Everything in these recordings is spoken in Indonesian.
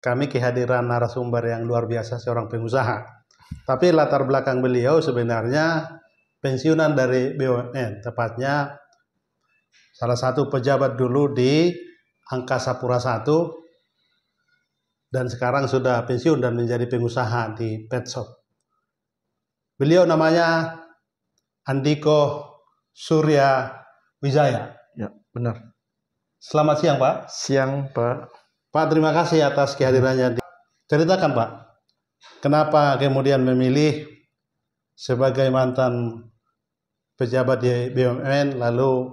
kami kehadiran narasumber yang luar biasa, seorang pengusaha. Tapi latar belakang beliau sebenarnya pensiunan dari BUMN, tepatnya salah satu pejabat dulu di Angkasa Pura I, dan sekarang sudah pensiun dan menjadi pengusaha di pet shop. Beliau namanya Andiko Surya Wijaya. Ya, benar. Selamat siang, Pak. Siang, Pak. Pak, terima kasih atas kehadirannya. Ceritakan, Pak, kenapa kemudian memilih sebagai mantan pejabat di BUMN lalu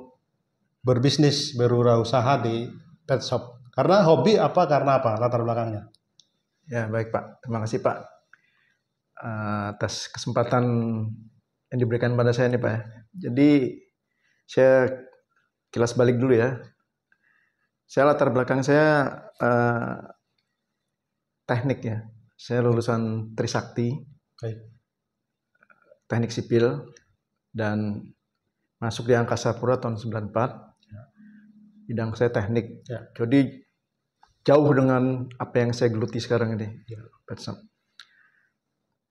berbisnis, berwirausaha di pet shop? Karena hobi apa, karena apa latar belakangnya? Ya, baik, Pak. Terima kasih, Pak, atas kesempatan yang diberikan pada saya nih, Pak. Jadi saya kilas balik dulu ya. Saya latar belakang saya teknik ya. Saya lulusan Trisakti, teknik sipil, dan masuk di Angkasa Pura tahun 94. Bidang saya teknik. Jadi jauh dengan apa yang saya geluti sekarang ini.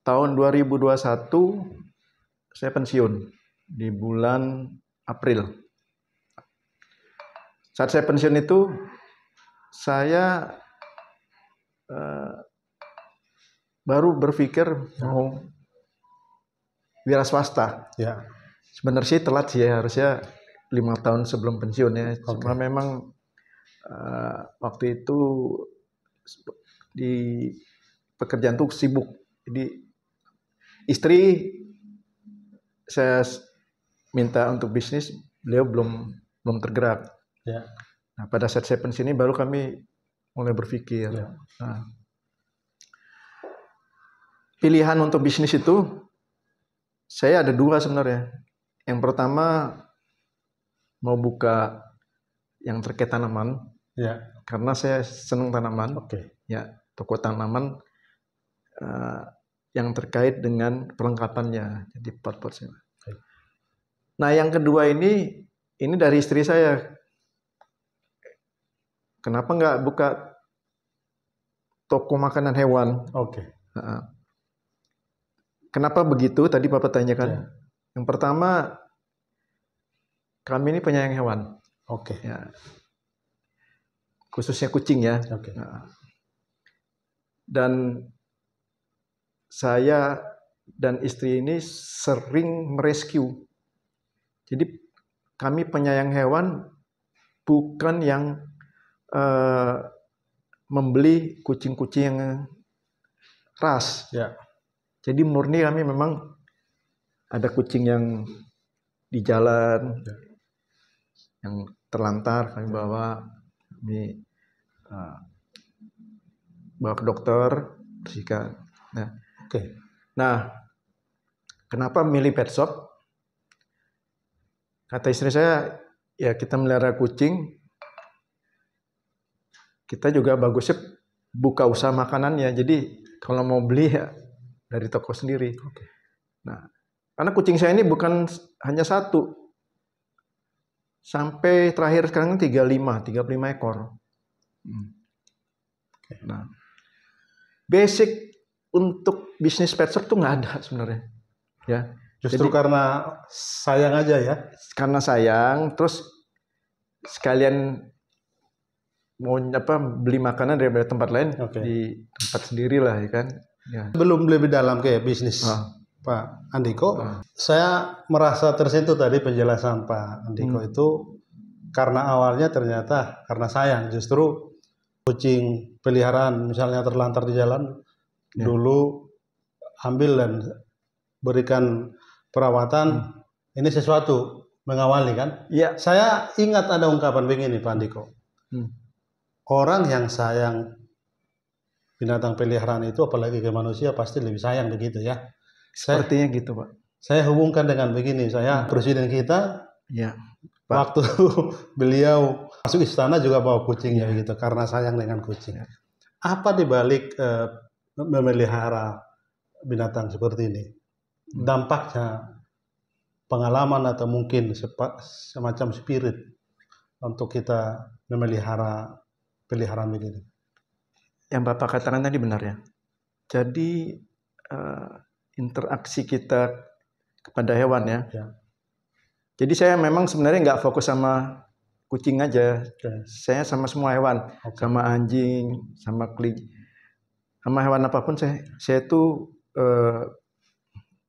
Tahun 2021 saya pensiun di bulan April. Saat saya pensiun itu saya baru berpikir mau wira swasta. Ya. Sebenarnya sih telat sih ya, harusnya 5 tahun sebelum pensiun ya. Cuma memang waktu itu di pekerjaan tuh sibuk. Jadi istri saya minta untuk bisnis, beliau belum tergerak. Ya. Nah, pada saat saya pensiun ini baru kami mulai berpikir. Ya. Nah, pilihan untuk bisnis itu saya ada 2 sebenarnya. Yang pertama mau buka yang terkait tanaman. Ya. Karena saya senang tanaman. Ya, toko tanaman yang terkait dengan perlengkapannya. Jadi pot-pot saya. Nah, yang kedua ini dari istri saya. Kenapa nggak buka toko makanan hewan? Kenapa begitu? Tadi Bapak tanyakan. Ya. Yang pertama, kami ini penyayang hewan. Ya. Khususnya kucing ya. Nah. Dan saya dan istri ini sering merescue. Jadi kami penyayang hewan, bukan yang membeli kucing-kucing yang ras. Ya. Jadi murni kami memang ada kucing yang di jalan, yang terlantar kami bawa, kami bawa ke dokter, bersihkan. Nah, kenapa milih pet shop? Kata istri saya, ya kita melihara kucing, kita juga bagusnya buka usaha makanannya. Jadi kalau mau beli ya dari toko sendiri. Nah, karena kucing saya ini bukan hanya 1. Sampai terakhir sekarang 35 ekor. Nah, basic untuk bisnis pet shop tuh nggak ada sebenarnya. Ya. Justru jadi, karena sayang aja ya. Karena sayang, terus sekalian mau beli makanan dari tempat lain di tempat sendiri lah ya kan. Ya. Belum lebih dalam ke bisnis Pak Andiko, saya merasa tersentuh tadi penjelasan Pak Andiko itu, karena awalnya ternyata karena sayang, justru kucing peliharaan misalnya terlantar di jalan, dulu ambil dan berikan perawatan, ini sesuatu mengawali kan. Ya. Saya ingat ada ungkapan begini Pak Andiko, orang yang sayang binatang peliharaan itu apalagi ke manusia pasti lebih sayang, begitu ya. Sepertinya gitu Pak. Saya hubungkan dengan begini, saya presiden kita, waktu beliau masuk istana juga bawa kucingnya begitu, karena sayang dengan kucing. Apa dibalik memelihara binatang seperti ini? Dampaknya, pengalaman atau mungkin semacam spirit untuk kita memelihara peliharaan begini? yang Bapak katakan tadi benar ya. Jadi interaksi kita kepada hewan ya. Jadi saya memang sebenarnya nggak fokus sama kucing aja. Saya sama semua hewan, sama anjing, sama kelinci, sama hewan apapun saya itu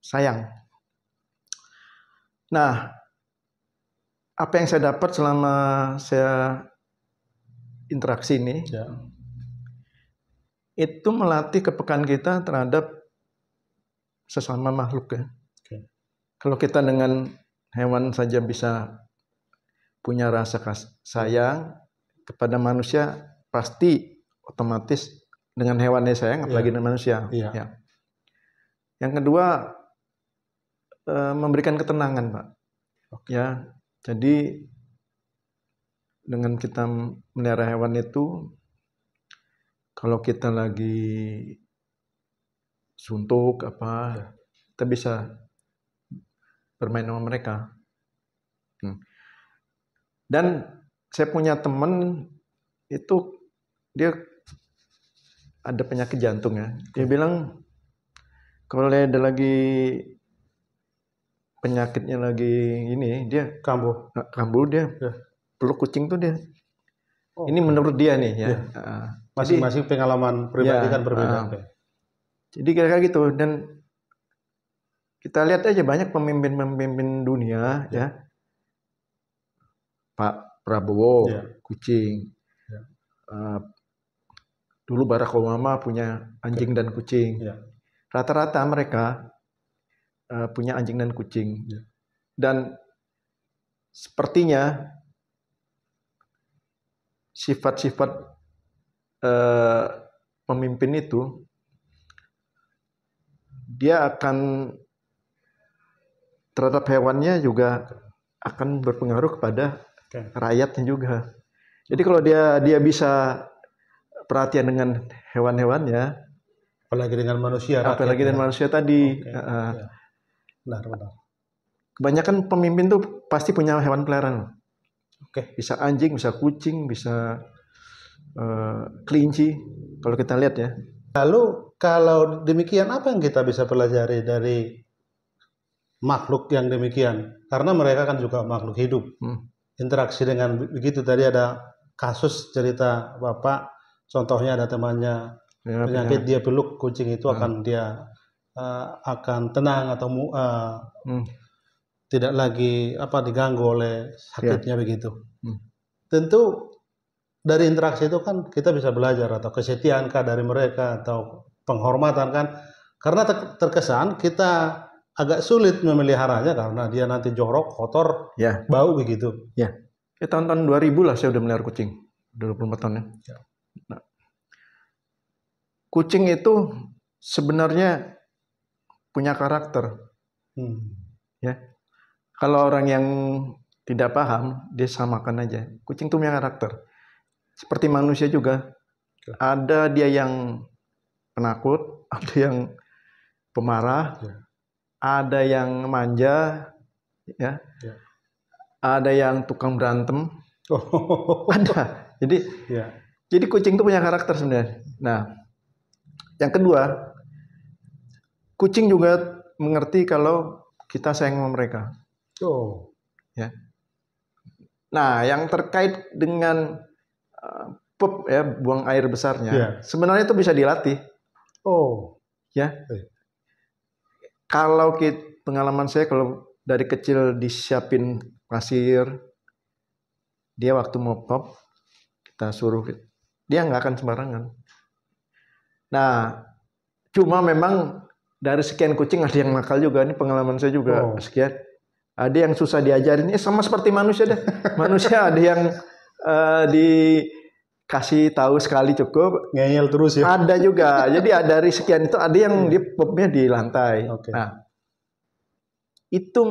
sayang. Nah, apa yang saya dapat selama saya interaksi ini, itu melatih kepekaan kita terhadap sesama makhluk ya. Kalau kita dengan hewan saja bisa punya rasa sayang kepada manusia, pasti otomatis dengan hewannya sayang, apalagi dengan manusia. Ya. Yang kedua, memberikan ketenangan, Pak. Ya, jadi dengan kita melihara hewan itu, kalau kita lagi suntuk kita bisa bermain sama mereka. Dan saya punya teman itu dia ada penyakit jantung ya. Dia bilang kalau dia ada lagi penyakitnya lagi ini, dia kambuh dia peluk kucing tuh dia. Ini menurut dia nih ya. Masing-masing pengalaman pribadi kan berbeda. Jadi kira-kira gitu. Dan kita lihat aja banyak pemimpin dunia ya. Pak Prabowo kucing. Dulu Barack Obama punya anjing dan kucing. Rata-rata mereka punya anjing dan kucing. Dan sepertinya sifat-sifat pemimpin itu dia akan terhadap hewannya juga akan berpengaruh kepada rakyatnya juga. Jadi kalau dia bisa perhatian dengan hewan-hewannya, apalagi dengan manusia. Apalagi dengan manusia tadi. Benar. Kebanyakan pemimpin tuh pasti punya hewan peliharaan. Bisa anjing, bisa kucing, bisa kelinci. Kalau kita lihat ya. Lalu kalau demikian apa yang kita bisa pelajari dari makhluk yang demikian? Karena mereka kan juga makhluk hidup. Interaksi dengan begitu, tadi ada kasus cerita Bapak, contohnya ada temannya penyakit, dia peluk kucing itu akan dia akan tenang atau tidak lagi diganggu oleh sakitnya begitu. Tentu dari interaksi itu kan kita bisa belajar, atau kesetiaan dari mereka atau penghormatan kan, karena terkesan kita agak sulit memeliharanya karena dia nanti jorok, kotor, bau begitu. Tahun-tahun 2000 lah saya udah melihara kucing, 24 tahun ya. Nah, kucing itu sebenarnya punya karakter. Ya. Kalau orang yang tidak paham, dia samakan aja. Kucing itu punya karakter. Seperti manusia juga. Ada dia yang penakut, ada yang pemarah, ada yang manja, ya. Ada yang tukang berantem. Ada. Jadi kucing itu punya karakter sebenarnya. Nah, yang kedua, kucing juga mengerti kalau kita sayang sama mereka. Ya. Nah, yang terkait dengan pup ya, buang air besarnya, sebenarnya itu bisa dilatih. Ya. Kalau pengalaman saya, kalau dari kecil disiapin pasir, dia waktu mau pop kita suruh, dia nggak akan sembarangan. Nah, cuma memang dari sekian kucing ada yang nakal juga. Ini pengalaman saya juga sekian. Ada yang susah diajarin. Sama seperti manusia deh. Manusia ada yang dikasih tahu sekali cukup, ngeyel terus ya. Ada juga. Jadi dari sekian itu ada yang di popnya di lantai. Nah, itu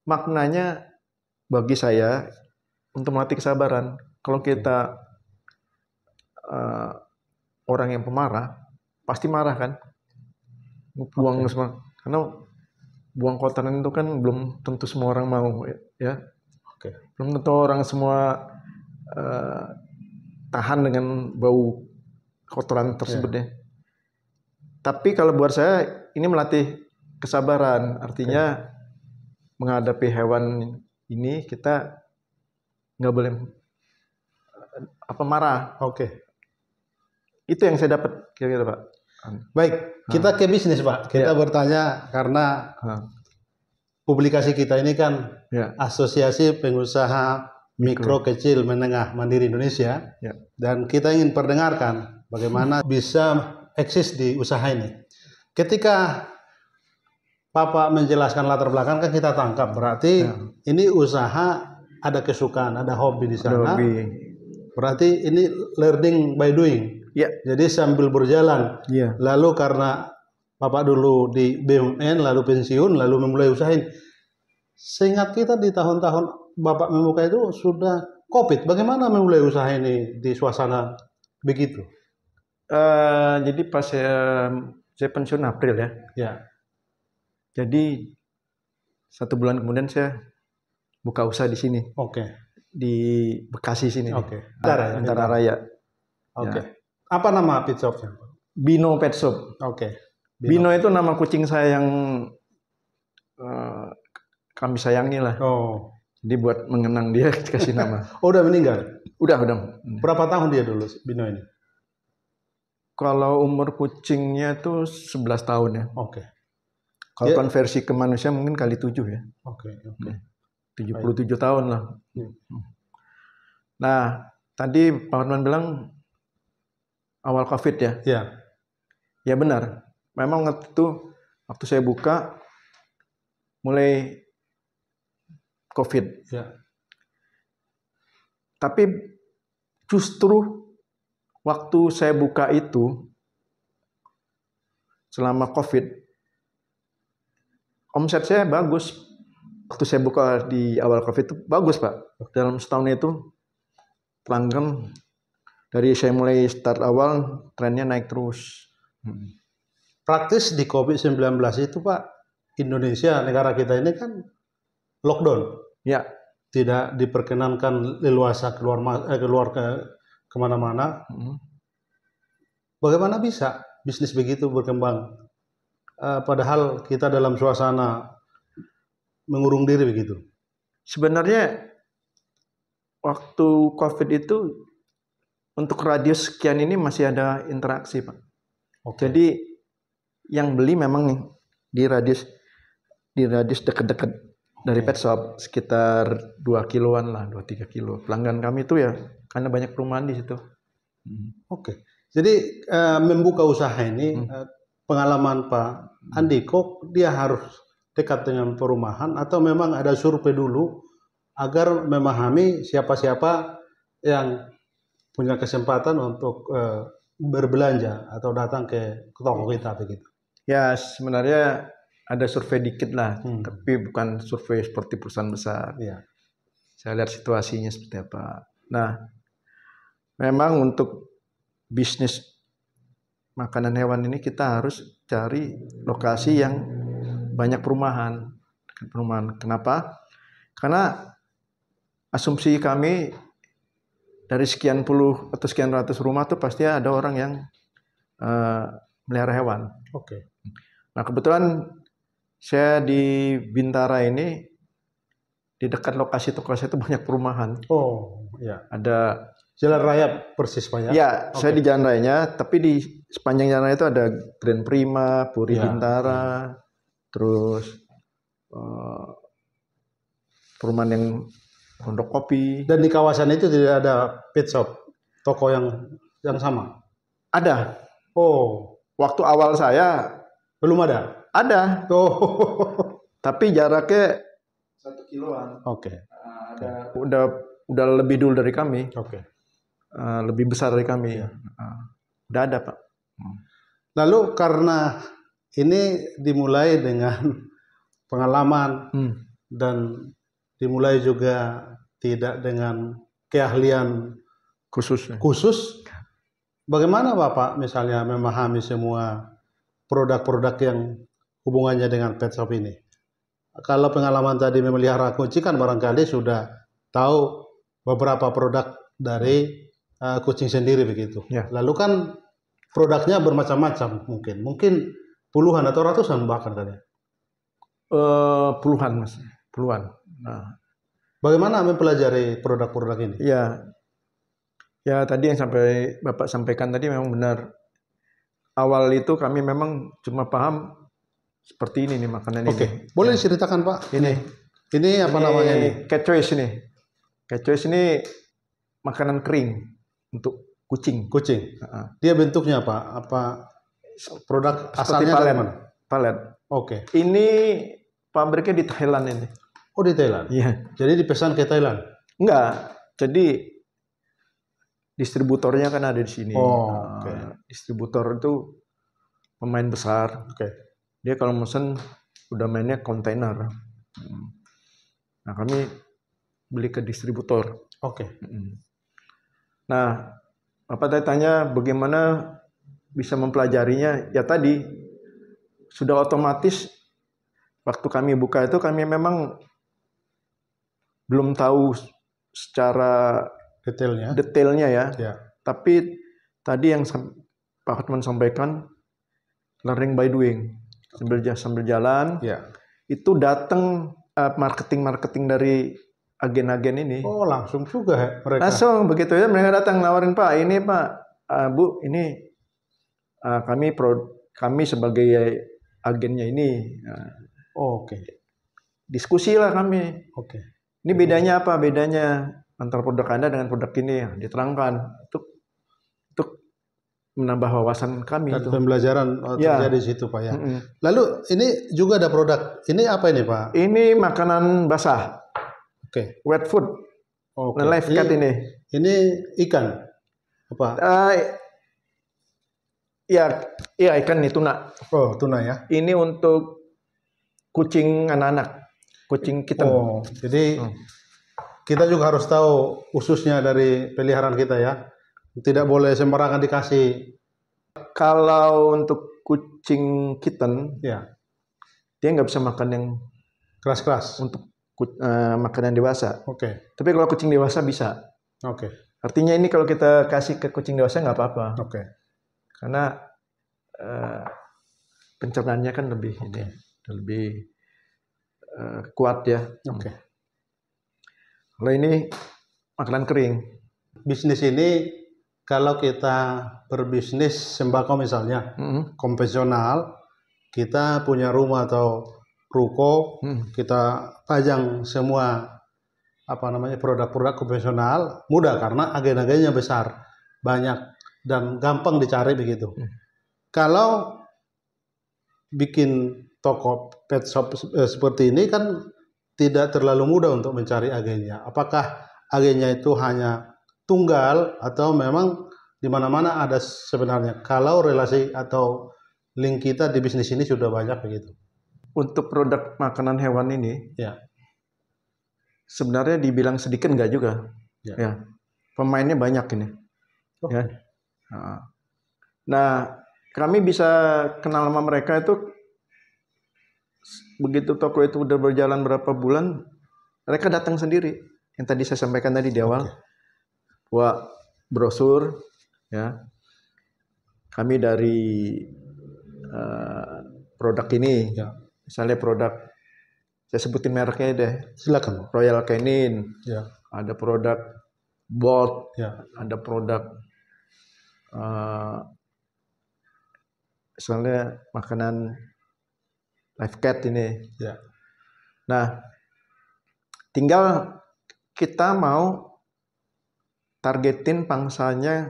maknanya bagi saya untuk melatih kesabaran. Kalau kita orang yang pemarah, pasti marah kan, buang semua. Karena buang kotoran itu kan belum tentu semua orang mau, ya. Belum tentu orang semua tahan dengan bau kotoran tersebut ya. Tapi kalau buat saya ini melatih kesabaran, artinya menghadapi hewan ini kita nggak boleh marah. Itu yang saya dapat kira-kira Pak. Baik, kita ke bisnis Pak. Kita bertanya karena publikasi kita ini kan Asosiasi Pengusaha Mikro, Kecil, Menengah, Mandiri Indonesia, dan kita ingin perdengarkan bagaimana bisa eksis di usaha ini. Ketika Bapak menjelaskan latar belakang kan kita tangkap, berarti ini usaha ada kesukaan, ada hobi di sana. Berarti ini learning by doing. Jadi sambil berjalan. Lalu karena Bapak dulu di BUMN, lalu pensiun, lalu memulai usaha ini. Seingat kita di tahun-tahun Bapak membuka itu sudah COVID. Bagaimana memulai usaha ini di suasana begitu? Jadi pas saya pensiun April ya. Jadi 1 bulan kemudian saya buka usaha di sini. Di Bekasi sini. Bintara Raya. Apa nama pet shopnya? Bino Pet Shop. Bino itu nama kucing saya yang kami sayangi lah. Jadi buat mengenang dia kasih nama. Udah meninggal? Udah. Berapa tahun dia dulu Bino ini? Kalau umur kucingnya tuh 11 tahun ya. Kalau konversi ke manusia mungkin kali 7 ya. 77 tahun lah. Nah, tadi Pak Hotman bilang awal COVID ya. Ya benar. Memang waktu saya buka mulai COVID. Tapi justru waktu saya buka itu selama COVID, omset saya bagus. Waktu saya buka di awal COVID itu bagus Pak. Dalam setahun itu pelanggan dari saya mulai start awal trennya naik terus. Praktis di COVID-19 itu Pak, Indonesia negara kita ini kan lockdown. Tidak diperkenankan leluasa keluar kemana-mana. Bagaimana bisa bisnis begitu berkembang? Padahal kita dalam suasana mengurung diri begitu. Sebenarnya waktu COVID itu untuk radius sekian ini masih ada interaksi Pak. Jadi yang beli memang di radius dekat-dekat dari pet shop sekitar 2 kiloan lah, 2-3 kilo. Pelanggan kami itu ya karena banyak perumahan di situ. Jadi membuka usaha ini pengalaman Pak Andiko, dia harus dekat dengan perumahan atau memang ada survei dulu agar memahami siapa-siapa yang punya kesempatan untuk berbelanja atau datang ke toko kita begitu. Ya sebenarnya ada survei dikit lah, tapi bukan survei seperti perusahaan besar. Saya lihat situasinya seperti apa. Nah, memang untuk bisnis makanan hewan ini kita harus cari lokasi yang banyak perumahan. Kenapa? Karena asumsi kami dari sekian puluh atau sekian ratus rumah tuh pasti ada orang yang melihara hewan. Nah kebetulan saya di Bintara ini di dekat lokasi toko saya itu banyak perumahan. Ada Jalan Raya persis Pak ya? Saya di Jalan Rayanya, tapi di sepanjang jalan raya itu ada Grand Prima, Puri Bintara, terus perumahan yang Pondok Kopi. Dan di kawasan itu tidak ada pet shop, toko yang sama? Ada. Waktu awal saya belum ada? Ada. Tapi jaraknya 1 kiloan. Udah lebih dulu dari kami. Lebih besar dari kami. Udah ada Pak. Lalu karena ini dimulai dengan pengalaman dan dimulai juga tidak dengan keahlian khusus. Bagaimana Bapak misalnya memahami semua produk-produk yang hubungannya dengan pet shop ini? Kalau pengalaman tadi memelihara kucing kan barangkali sudah tahu beberapa produk dari kucing sendiri begitu. Lalu kan produknya bermacam-macam mungkin puluhan atau ratusan bahkan tadi. Puluhan Mas, puluhan. Nah, bagaimana mempelajari produk-produk ini? Ya tadi yang Bapak sampaikan tadi memang benar. Awal itu kami memang cuma paham seperti ini nih makanan ini. Oke, boleh diceritakan Pak? Ini apa namanya ini? Cat choice ini. Cat choice ini makanan kering untuk kucing. Kucing. Dia bentuknya apa produk asalnya dari mana? Palet. Oke. Ini pabriknya di Thailand ini. Oh, di Thailand. Iya. Jadi dipesan ke Thailand? Enggak. Jadi distributornya kan ada di sini. Distributor itu pemain besar. Dia kalau mesen udah mainnya kontainer. Nah, kami beli ke distributor. Nah, Bapak tanya bagaimana bisa mempelajarinya? Ya tadi sudah otomatis waktu kami buka itu kami memang belum tahu secara detailnya ya. Tapi tadi yang Pak Hotman sampaikan learning by doing. Sambil jalan itu datang marketing dari agen-agen ini. Oh, langsung juga mereka. Langsung begitu ya mereka datang nawarin, Pak, ini Pak, Bu, ini kami sebagai agennya ini. Diskusi lah kami. Ini bedanya apa? Bedanya antara produk Anda dengan produk ini, diterangkan. Untuk menambah wawasan kami. Pembelajaran terjadi di situ Pak ya. Lalu ini juga ada produk. Ini apa ini Pak? Ini makanan basah. Wet food. Live cat ini. Ini ikan apa? Iya ikan nih, tuna. Oh, tuna ya. Ini untuk kucing anak-anak, kucing kitten. Jadi kita juga harus tahu ususnya dari peliharaan kita ya. Tidak boleh sembarangan dikasih. Kalau untuk kucing kitten, dia nggak bisa makan yang keras-keras. Untuk makanan dewasa. Tapi kalau kucing dewasa bisa. Artinya ini kalau kita kasih ke kucing dewasa nggak apa-apa. Karena pencernaannya kan lebih kuat ya. Kalau ini makanan kering. Bisnis ini kalau kita berbisnis sembako misalnya konvensional, kita punya rumah atau ruko, kita pajang semua produk-produk konvensional, mudah karena agen-agennya besar, banyak dan gampang dicari begitu. Kalau bikin toko pet shop seperti ini kan tidak terlalu mudah untuk mencari agennya. Apakah agennya itu hanya tunggal atau memang di mana-mana ada sebenarnya? Kalau relasi atau link kita di bisnis ini sudah banyak begitu. Untuk produk makanan hewan ini, sebenarnya dibilang sedikit enggak juga. Pemainnya banyak ini. Nah, kami bisa kenal sama mereka itu begitu toko itu udah berjalan berapa bulan, mereka datang sendiri. Yang tadi saya sampaikan tadi di awal. Wah, brosur ya. Kami dari produk ini. Misalnya produk, saya sebutin mereknya deh. Silakan. Royal Canin. Ada produk Bolt. Ada produk misalnya makanan Live Cat ini. Nah, tinggal kita mau targetin pangsanya,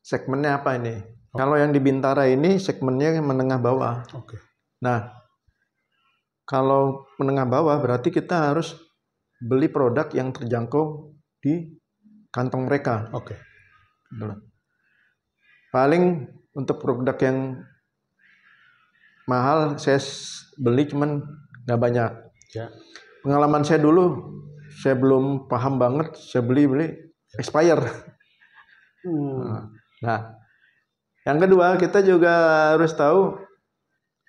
segmennya apa ini? Kalau yang di Bintara ini segmennya menengah bawah. Nah, kalau menengah bawah berarti kita harus beli produk yang terjangkau di kantong mereka. Paling untuk produk yang mahal saya beli cuman nggak banyak. Pengalaman saya dulu, saya belum paham banget, saya beli expire. Nah, yang kedua kita juga harus tahu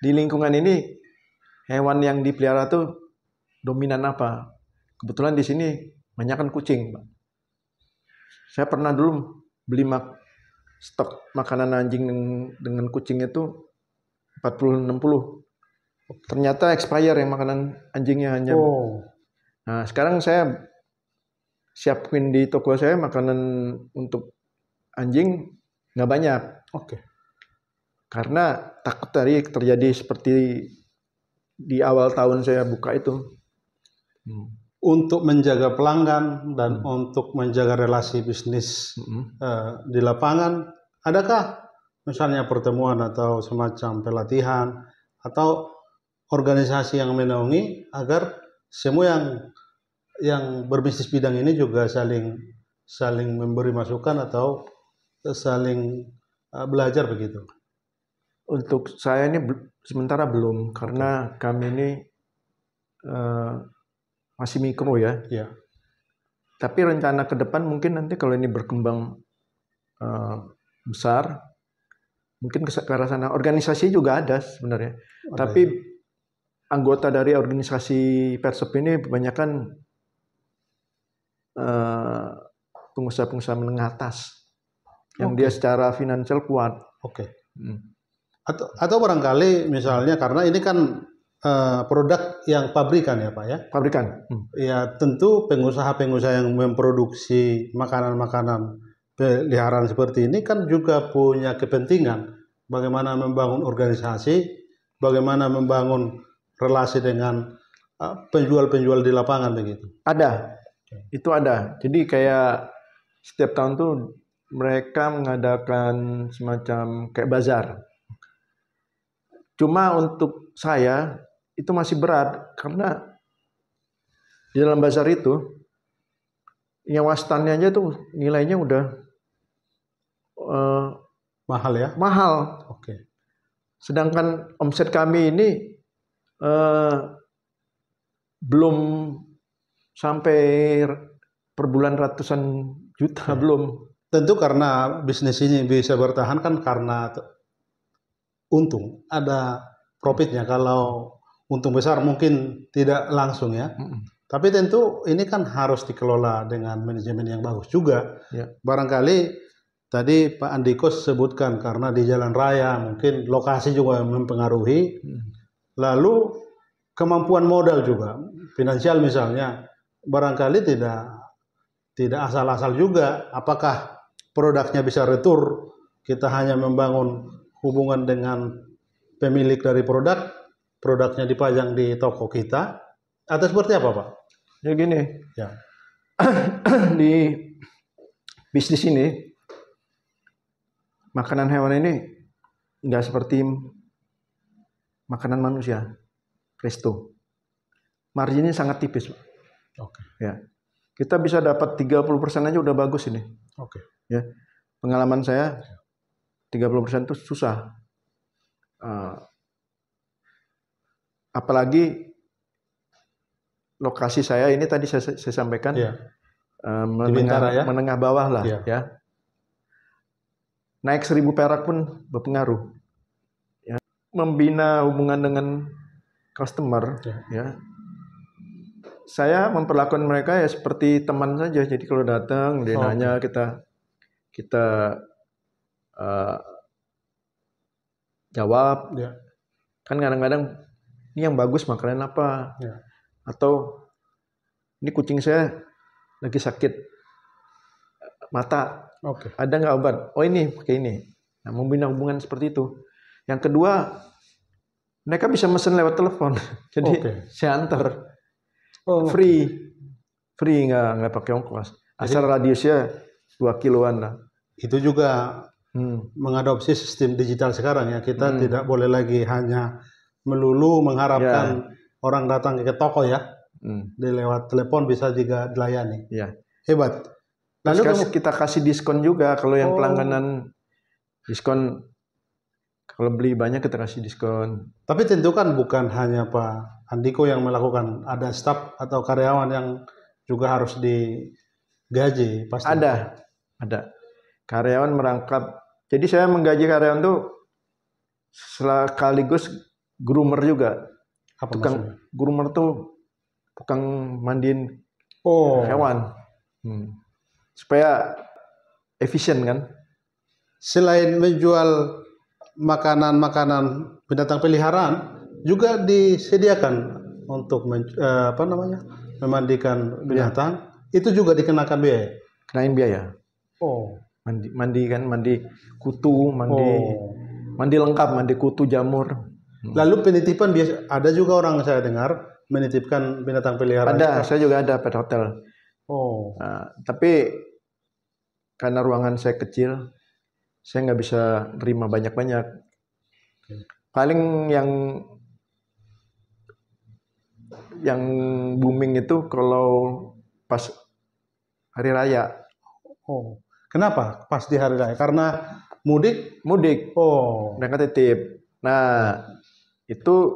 di lingkungan ini hewan yang dipelihara tuh dominan apa. Kebetulan di sini banyak kan kucing, Pak. Saya pernah dulu beli stok makanan anjing dengan kucing itu 40-60. Ternyata expire yang makanan anjingnya hanya. Nah, sekarang saya siapin di toko saya makanan untuk anjing nggak banyak. Karena takut tadi terjadi seperti di awal tahun saya buka itu. Untuk menjaga pelanggan dan untuk menjaga relasi bisnis di lapangan, adakah misalnya pertemuan atau semacam pelatihan atau organisasi yang menaungi agar semua yang berbisnis bidang ini juga saling memberi masukan atau saling belajar begitu? Untuk saya ini sementara belum, karena kami ini masih mikro ya. Tapi rencana ke depan mungkin nanti kalau ini berkembang besar, mungkin ke arah sana. Organisasi juga ada sebenarnya. Tapi anggota dari organisasi Persep ini kebanyakan pengusaha-pengusaha menengah atas yang dia secara finansial kuat. Atau barangkali misalnya karena ini kan produk yang pabrikan ya Pak ya? Pabrikan. Ya tentu pengusaha-pengusaha yang memproduksi makanan-makanan peliharaan seperti ini kan juga punya kepentingan bagaimana membangun organisasi, bagaimana membangun relasi dengan penjual-penjual di lapangan begitu. Ada, itu ada. Jadi kayak setiap tahun tuh mereka mengadakan semacam kayak bazar. Cuma untuk saya itu masih berat karena di dalam bazar itu nyawa standnya aja tuh nilainya udah mahal ya? Mahal. Sedangkan omset kami ini belum sampai per bulan ratusan juta belum. Tentu karena bisnis ini bisa bertahan kan karena untung, ada profitnya. Kalau untung besar mungkin tidak langsung ya. Tapi tentu ini kan harus dikelola dengan manajemen yang bagus juga. Barangkali tadi Pak Andiko sebutkan karena di jalan raya mungkin lokasi juga mempengaruhi. Lalu kemampuan modal juga, finansial misalnya, barangkali tidak asal-asal juga. Apakah produknya bisa retur? Kita hanya membangun hubungan dengan pemilik dari produknya dipajang di toko kita, atau seperti apa Pak? Ya gini, di bisnis ini makanan hewan ini nggak seperti makanan manusia, presto. Marginnya sangat tipis Pak. Ya, kita bisa dapat 30% aja udah bagus ini. Ya, pengalaman saya 30% itu susah. Apalagi lokasi saya ini tadi saya sampaikan menengah bawah lah ya. Naik 1.000 perak pun berpengaruh. Ya. Membina hubungan dengan customer ya. Saya memperlakukan mereka ya seperti teman saja. Jadi kalau datang dia nanya kita jawab. Kan kadang-kadang ini yang bagus makanan apa? Atau ini kucing saya lagi sakit mata. Ada nggak obat? Oh ini pakai ini. Nah, membina hubungan seperti itu. Yang kedua, mereka bisa mesen lewat telepon. Jadi saya antar. Free nggak pakai ongkos. Asal radiusnya 2 kiloan lah. Itu juga mengadopsi sistem digital sekarang ya. Kita tidak boleh lagi hanya melulu mengharapkan orang datang ke toko ya. Di lewat telepon bisa juga dilayani. Hebat. Lalu kita kasih diskon juga kalau yang pelangganan diskon. Kalau beli banyak kita kasih diskon. Tapi tentu kan bukan hanya Pak Andiko yang melakukan, ada staf atau karyawan yang juga harus digaji pasti. Ada. Karyawan merangkap. Jadi saya menggaji karyawan tuh sekaligus groomer juga. Groomer tuh tukang mandiin hewan. Supaya efisien kan. Selain menjual makanan-makanan binatang peliharaan, juga disediakan untuk memandikan binatang. Itu juga dikenakan biaya. Kenain biaya. Oh, mandi kutu, mandi lengkap, mandi kutu, jamur. Lalu penitipan biasa ada juga orang saya dengar menitipkan binatang peliharaan. Ada, saya juga ada pet hotel. Oh. Nah, tapi karena ruangan saya kecil, saya nggak bisa terima banyak-banyak. Paling yang booming itu kalau pas hari raya. Oh, kenapa pas di hari raya? Karena mudik? Mudik. Oh. Mereka titip. Nah, itu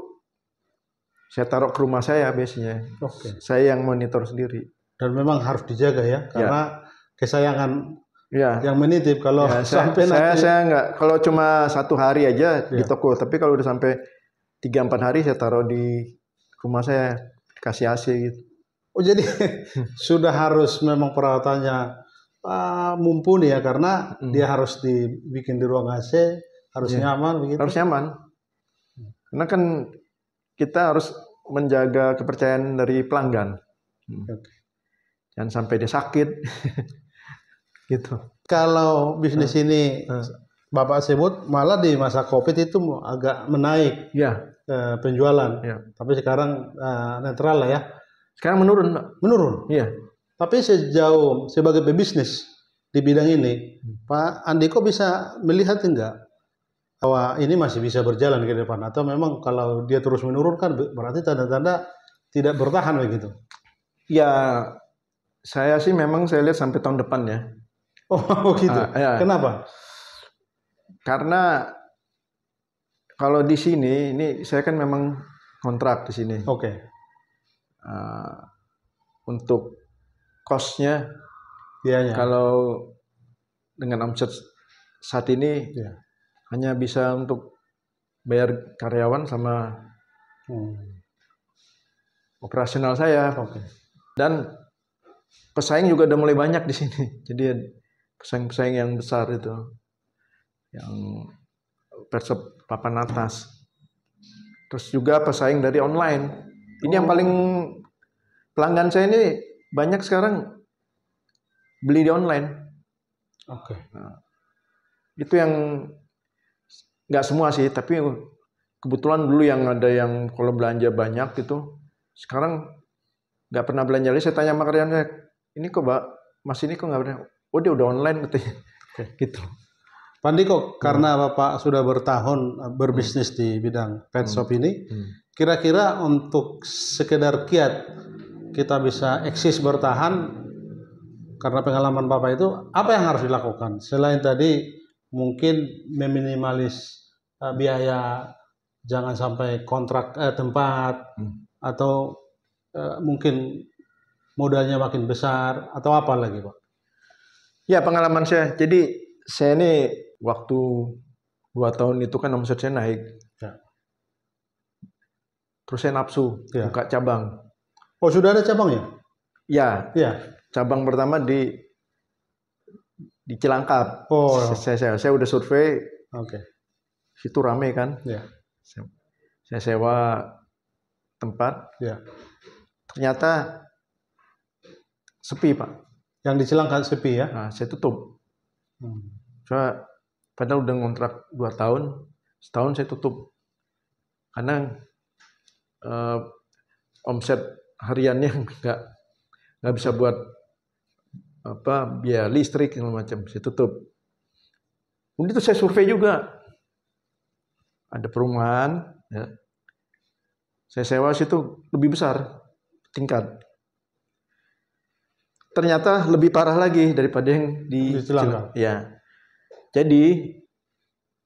saya taruh ke rumah saya biasanya. Oke. Saya yang monitor sendiri. Dan memang harus dijaga ya, karena kesayangan yang menitip. Kalau sampai saya nggak, kalau cuma 1 hari aja di toko, tapi kalau udah sampai 3-4 hari saya taruh di rumah saya, kasih AC gitu. Oh, jadi sudah harus memang perawatannya mumpuni ya, karena dia harus dibikin di ruang AC, harus nyaman begitu. Harus nyaman. Karena kan kita harus menjaga kepercayaan dari pelanggan. Jangan sampai dia sakit. Gitu. Kalau bisnis ini Bapak sebut malah di masa Covid itu agak menaik penjualan. Tapi sekarang netral lah ya. Sekarang menurun, Pak. Menurun? Iya. Tapi sejauh sebagai pebisnis di bidang ini, Pak Andiko bisa melihat enggak bahwa ini masih bisa berjalan ke depan, atau memang kalau dia terus menurun kan berarti tanda-tanda tidak bertahan begitu? Ya, saya sih memang saya lihat sampai tahun depan ya. Oh gitu. Kenapa? Karena kalau di sini, ini saya kan memang kontrak di sini. Oke. Untuk cost-nya, kalau dengan omset saat ini hanya bisa untuk bayar karyawan sama operasional saya. Dan pesaing juga udah mulai banyak di sini. Jadi pesaing-pesaing yang besar itu, yang pershop papan atas. Terus juga pesaing dari online. Ini yang paling pelanggan saya ini banyak sekarang beli di online. Nah, itu yang nggak semua sih, tapi kebetulan dulu yang ada yang kalau belanja banyak gitu, sekarang nggak pernah belanja lagi. Saya tanya sama karyawannya, ini kok Mas ini kok nggak pernah? Oh, dia udah online katanya. Gitu. Pak Andiko, karena Bapak sudah bertahun berbisnis di bidang pet shop ini, kira-kira untuk sekedar kiat kita bisa eksis bertahan karena pengalaman Bapak itu, apa yang harus dilakukan? Selain tadi mungkin meminimalis biaya, jangan sampai kontrak tempat, atau mungkin modalnya makin besar, atau apa lagi Pak? Ya, pengalaman saya. Jadi saya ini waktu 2 tahun itu kan omset saya naik. Terus saya nafsu buka cabang. Oh, sudah ada cabangnya? Ya. Cabang pertama di Cilangkap. Oh. Saya udah survei. Situ rame kan. Saya sewa tempat. Ternyata sepi, Pak. Yang di Cilangkap sepi ya? Nah, saya tutup. Padahal udah ngontrak 2 tahun, setahun saya tutup. Karena omset hariannya nggak bisa buat biaya listrik segala macam. Saya tutup. Kemudian itu saya survei juga. Ada perumahan, ya. Saya sewa situ lebih besar tingkat. Ternyata lebih parah lagi daripada yang di Cilangkap. Ya. Jadi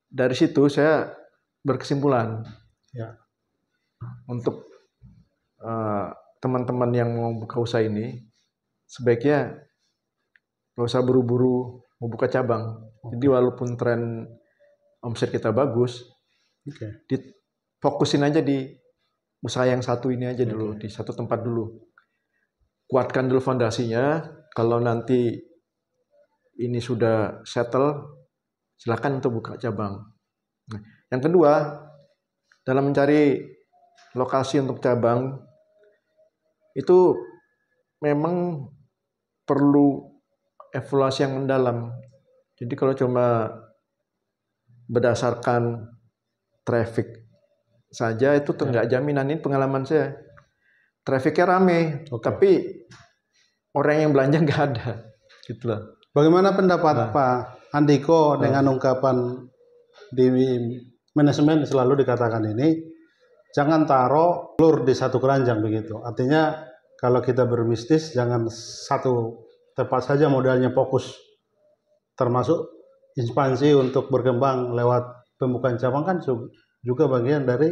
dari situ saya berkesimpulan untuk teman-teman yang mau buka usaha ini sebaiknya nggak usah buru-buru mau buka cabang. Jadi walaupun tren omset kita bagus, fokusin aja di usaha yang satu ini aja dulu, di satu tempat dulu. Kuatkan dulu fondasinya, kalau nanti ini sudah settle, silakan untuk buka cabang. Nah, yang kedua, dalam mencari lokasi untuk cabang itu memang perlu evaluasi yang mendalam. Jadi kalau cuma berdasarkan traffic saja itu nggak jaminan. Ini pengalaman saya. Trafficnya rame, tapi orang yang belanja nggak ada. Gitu lah. Bagaimana pendapat Pak Andiko dengan ungkapan di manajemen selalu dikatakan ini, jangan taruh telur di satu keranjang begitu. Artinya kalau kita berbisnis jangan satu tempat saja modalnya fokus, termasuk ekspansi untuk berkembang lewat pembukaan cabang kan juga bagian dari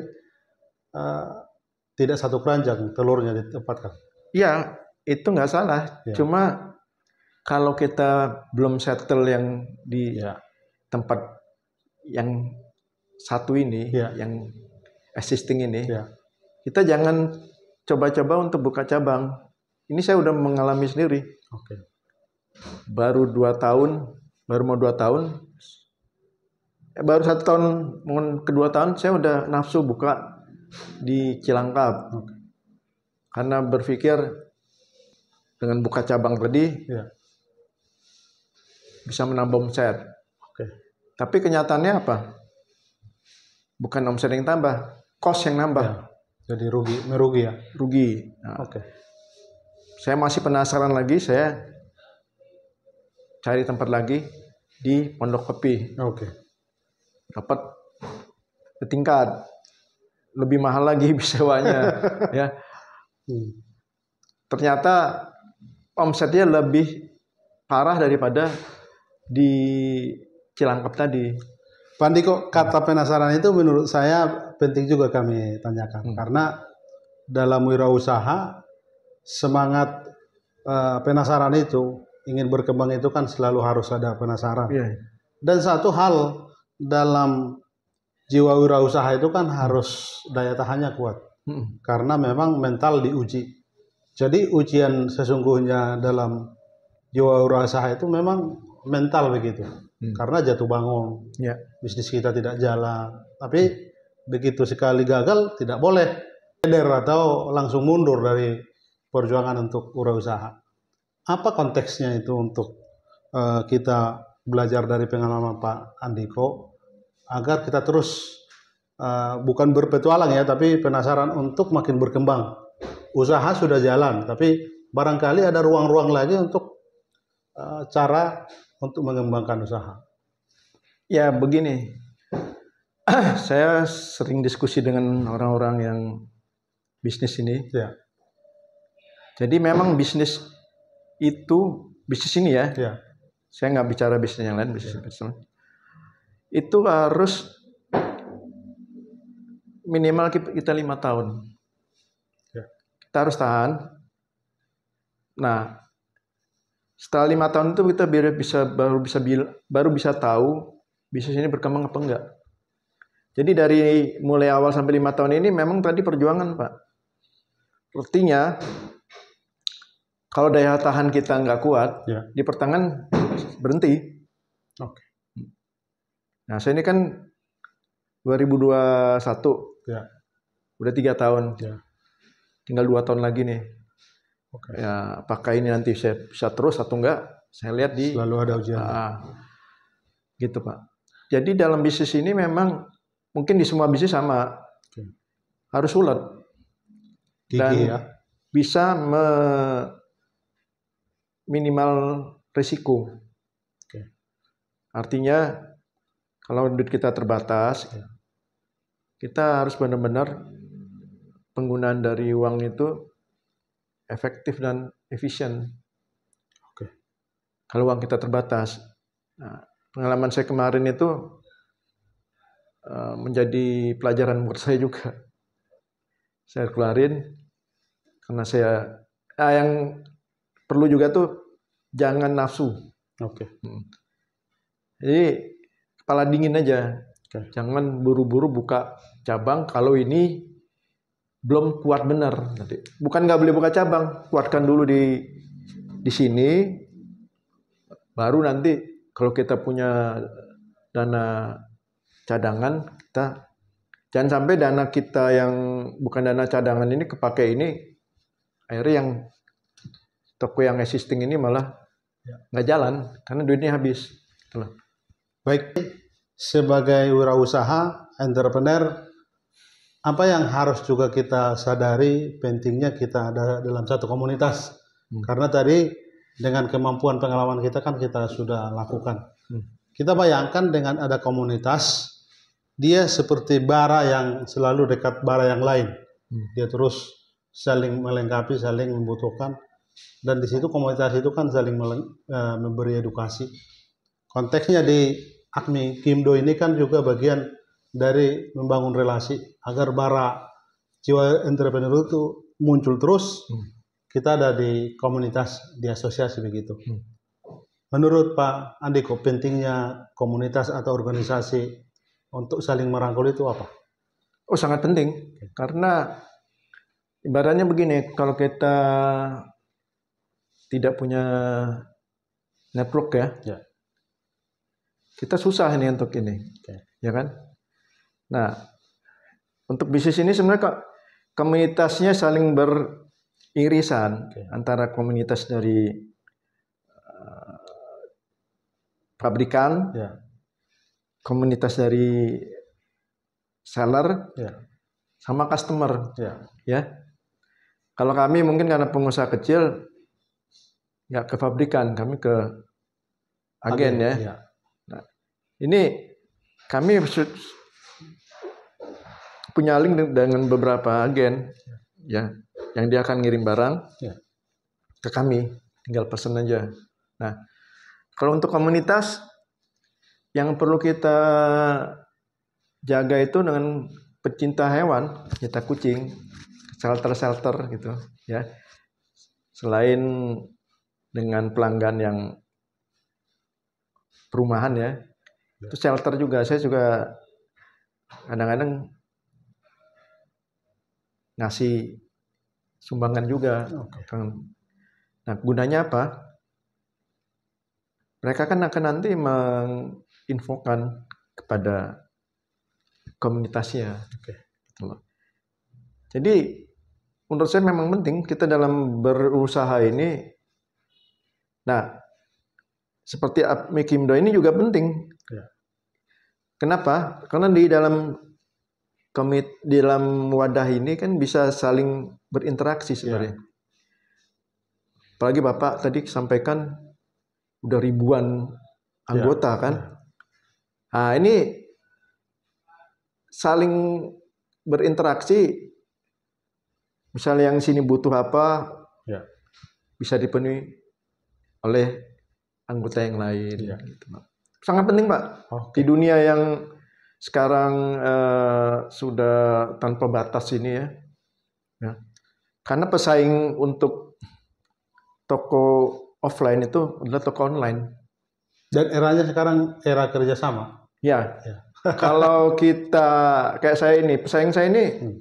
tidak satu keranjang telurnya ditempatkan. Iya, itu nggak salah. Ya. Cuma kalau kita belum settle yang di tempat yang satu ini, yang existing ini, kita jangan coba-coba untuk buka cabang. Ini saya udah mengalami sendiri. Baru 2 tahun, baru mau 2 tahun, baru 1 tahun, mau kedua tahun saya udah nafsu buka di Cilangkap. Karena berpikir dengan buka cabang tadi bisa menambah omset. Tapi kenyataannya apa? Bukan omset yang tambah, cost yang nambah. Jadi merugi ya? Rugi. Nah, saya masih penasaran lagi, saya cari tempat lagi di Pondok Kopi. Dapat setingkat. Lebih mahal lagi sewanya. Ya. Ternyata omsetnya lebih parah daripada di Cilangkap tadi. Pak Andiko, kata penasaran itu menurut saya penting juga kami tanyakan. Karena dalam wirausaha semangat penasaran itu, ingin berkembang itu kan selalu harus ada penasaran. Dan satu hal dalam jiwa wirausaha itu kan harus daya tahannya kuat. Karena memang mental diuji. Jadi ujian sesungguhnya dalam jiwa wirausaha itu memang mental begitu. Karena jatuh bangun, bisnis kita tidak jalan. Tapi begitu sekali gagal tidak boleh keder atau langsung mundur dari perjuangan untuk wirausaha. Apa konteksnya itu untuk kita belajar dari pengalaman Pak Andiko agar kita terus bukan berpetualang ya, tapi penasaran untuk makin berkembang. Usaha sudah jalan, tapi barangkali ada ruang-ruang lagi untuk cara untuk mengembangkan usaha. Ya begini, saya sering diskusi dengan orang-orang yang bisnis ini. Jadi memang bisnis ini ya. Saya nggak bicara bisnis yang lain, bisnis itu harus minimal kita 5 tahun. Kita harus tahan. Nah, setelah 5 tahun itu kita baru bisa tahu bisnis ini berkembang apa enggak. Jadi dari mulai awal sampai 5 tahun ini memang tadi perjuangan, Pak. Artinya kalau daya tahan kita nggak kuat, di pertengahan berhenti. Nah, saya ini kan 2021, udah 3 tahun, tinggal 2 tahun lagi nih. Ya, apakah ini nanti saya bisa terus atau enggak? Saya lihat selalu ada ujian. Gitu, Pak. Jadi dalam bisnis ini memang mungkin di semua bisnis sama, harus ulet dan bisa minimal risiko. Artinya kalau duit kita terbatas, kita harus benar-benar penggunaan dari uang itu efektif dan efisien. Kalau uang kita terbatas. Nah, pengalaman saya kemarin itu menjadi pelajaran buat saya juga. Saya keluarin karena yang perlu juga tuh jangan nafsu. Jadi kepala dingin aja. Jangan buru-buru buka cabang kalau ini belum kuat benar. Bukan nggak boleh buka cabang, kuatkan dulu di sini. Baru nanti kalau kita punya dana cadangan, kita jangan sampai dana kita yang bukan dana cadangan ini kepake ini, akhirnya yang toko yang existing ini malah nggak jalan karena duitnya habis. Itulah. Baik, sebagai wirausaha, entrepreneur, apa yang harus juga kita sadari pentingnya kita ada dalam satu komunitas. Karena tadi dengan kemampuan pengalaman kita kan kita sudah lakukan. Kita bayangkan dengan ada komunitas, dia seperti bara yang selalu dekat bara yang lain. Dia terus saling melengkapi, saling membutuhkan. Dan di situ komunitas itu kan saling memberi edukasi. Konteksnya di ACMI Kimdo ini kan juga bagian dari membangun relasi agar bara jiwa entrepreneur itu muncul terus. Kita ada di komunitas, di asosiasi begitu. Menurut Pak Andiko, pentingnya komunitas atau organisasi untuk saling merangkul itu apa? Oh, sangat penting. Karena ibaratnya begini, kalau kita tidak punya network ya. Kita susah ini untuk ini. Ya kan? Nah, untuk bisnis ini sebenarnya komunitasnya saling beririsan antara komunitas dari pabrikan, komunitas dari seller, sama customer. Ya. Kalau kami mungkin karena pengusaha kecil, nggak ke pabrikan, kami ke agen ya. Nah, ini kami punya link dengan beberapa agen ya, yang dia akan ngirim barang ke kami, tinggal pesen aja. Nah, kalau untuk komunitas yang perlu kita jaga itu dengan pecinta hewan, pecinta kucing, shelter gitu ya. Selain dengan pelanggan yang perumahan ya, itu shelter juga. Saya juga kadang-kadang ngasih sumbangan juga. Nah, gunanya apa? Mereka kan akan nanti menginfokan kepada komunitasnya. Jadi menurut saya memang penting kita dalam berusaha ini. Nah, seperti ACMI Kimdo ini juga penting. Kenapa? Karena di dalam wadah ini kan bisa saling berinteraksi sebenarnya. Apalagi Bapak tadi sampaikan udah ribuan anggota kan. Nah, ini saling berinteraksi. Misalnya yang sini butuh apa, bisa dipenuhi oleh anggota yang lain. Gitu, Pak. Sangat penting, Pak. Di dunia yang sekarang sudah tanpa batas ini ya. Karena pesaing untuk toko offline itu adalah toko online. Dan eranya sekarang era kerjasama. Ya. Kalau kita kayak saya ini, pesaing saya ini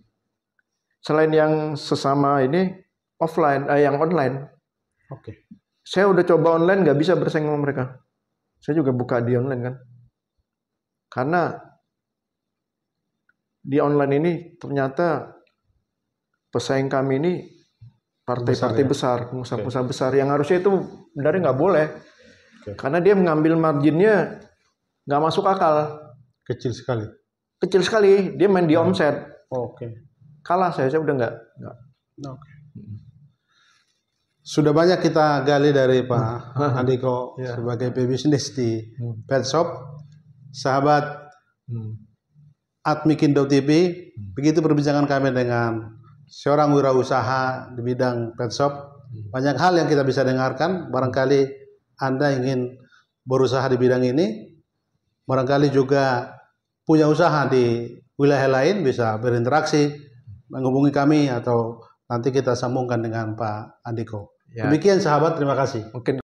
selain yang sesama ini offline, yang online. Saya udah coba online nggak bisa bersaing sama mereka. Saya juga buka di online kan. Karena di online ini ternyata pesaing kami ini partai-partai besar, pengusaha-pengusaha besar yang harusnya itu sebenarnya nggak boleh. Karena dia mengambil marginnya nggak masuk akal. Kecil sekali. Kecil sekali. Dia main di omset. Kalah saya udah nggak. Sudah banyak kita gali dari Pak Andiko sebagai pebisnis di pet shop. Sahabat ACMI Kimdo TV, begitu perbincangan kami dengan seorang wirausaha di bidang pet shop. Banyak hal yang kita bisa dengarkan. Barangkali Anda ingin berusaha di bidang ini, barangkali juga punya usaha di wilayah lain, bisa berinteraksi, menghubungi kami atau nanti kita sambungkan dengan Pak Andiko. Demikian sahabat, terima kasih. Mungkin